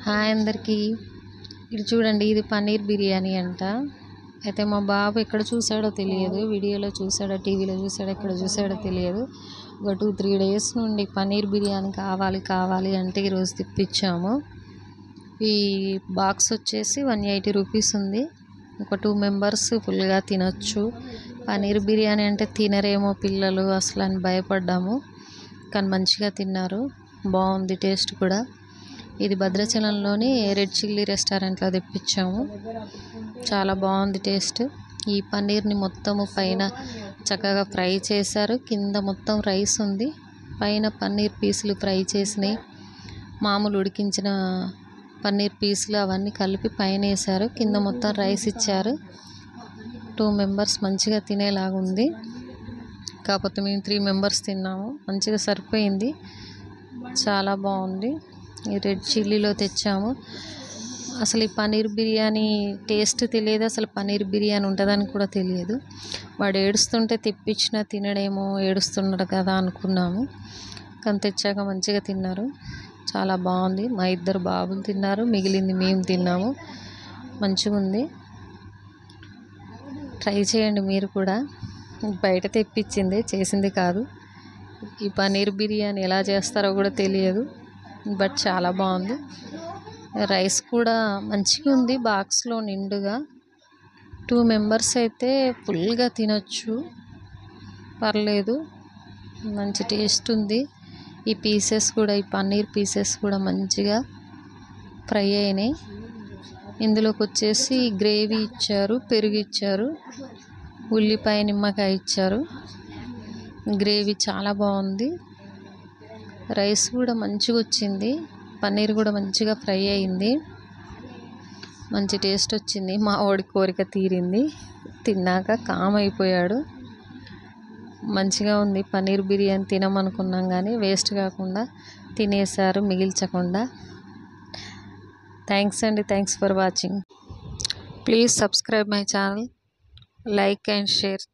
Hi అందరికీ. ఇది చూడండి, ఇది పన్నీర్ బిర్యానీ అంట. అయితే మా బాబు ఎక్కడ చూసాడో తెలియదు, వీడియోలో చూసాడో టీవీలో చూసాడో ఎక్కడ చూసాడో తెలియదు. ఒక 2-3 డేస్ నుండి పన్నీర్ బిర్యానీ కావాలి అంటే ఈరోజు తెప్పించాము. ఈ బాక్స్ వచ్చేసి 180 రూపీస్ ఉంది. ఒక 2 మెంబర్స్ ఫుల్గా తినొచ్చు. పన్నీర్ బిర్యానీ అంటే తినరేమో పిల్లలు అసలు అని భయపడ్డాము, కానీ మంచిగా తిన్నారు, బాగుంది టేస్ట్ కూడా. ఇది భద్రాచలంలోని రెడ్ చిల్లీ రెస్టారెంట్లో తెప్పించాము. చాలా బాగుంది టేస్ట్. ఈ పన్నీర్ని మొత్తము పైన చక్కగా ఫ్రై చేశారు, కింద మొత్తం రైస్ ఉంది, పైన పన్నీర్ పీసులు ఫ్రై చేసినాయి, మామూలు ఉడికించిన పన్నీర్ పీసులు అవన్నీ కలిపి పైన వేశారు, కింద మొత్తం రైస్ ఇచ్చారు. 2 మెంబర్స్ మంచిగా తినేలాగా ఉంది. కాకపోతే మేము 3 మెంబర్స్ తిన్నాము, మంచిగా సరిపోయింది, చాలా బాగుంది. ఈ రెడ్ చిల్లీలో తెచ్చాము. అసలు ఈ పన్నీర్ బిర్యానీ టేస్ట్ తెలియదు, అసలు పన్నీర్ బిర్యానీ ఉంటుందని కూడా తెలియదు. వాడు ఏడుస్తుంటే తెప్పించినా తినడేమో, ఏడుస్తున్నాడు కదా అనుకున్నాము, కానీ తెచ్చాక మంచిగా తిన్నారు, చాలా బాగుంది. మా 2 బాబులు తిన్నారు, మిగిలింది మేము తిన్నాము, మంచిగా ఉంది. ట్రై చేయండి మీరు కూడా. బయట తెప్పించింది, చేసింది కాదు. ఈ పన్నీర్ బిర్యానీ ఎలా చేస్తారో కూడా తెలియదు, బట్ చాలా బాగుంది. రైస్ కూడా మంచిగా ఉంది, బాక్స్లో నిండుగా. 2 మెంబర్స్ అయితే ఫుల్గా తినొచ్చు, పర్లేదు, మంచి టేస్ట్ ఉంది. ఈ పీసెస్ కూడా, ఈ పన్నీర్ పీసెస్ కూడా మంచిగా ఫ్రై అయినాయి. ఇందులోకి వచ్చేసి గ్రేవీ ఇచ్చారు, పెరుగు ఇచ్చారు, ఉల్లిపాయ నిమ్మకాయ ఇచ్చారు. గ్రేవీ చాలా బాగుంది, రైస్ కూడా మంచిగా వచ్చింది, పన్నీర్ కూడా మంచిగా ఫ్రై అయింది, మంచి టేస్ట్ వచ్చింది. మా వాడి కోరిక తీరింది, తిన్నాక కామ్ అయిపోయాడు. మంచిగా ఉంది పన్నీర్ బిర్యానీ. తినమనుకున్నాం కానీ వేస్ట్ కాకుండా తినేసారు, మిగిల్చకుండా. థ్యాంక్స్ అండి, thanks for watching. Please subscribe my channel, like and share.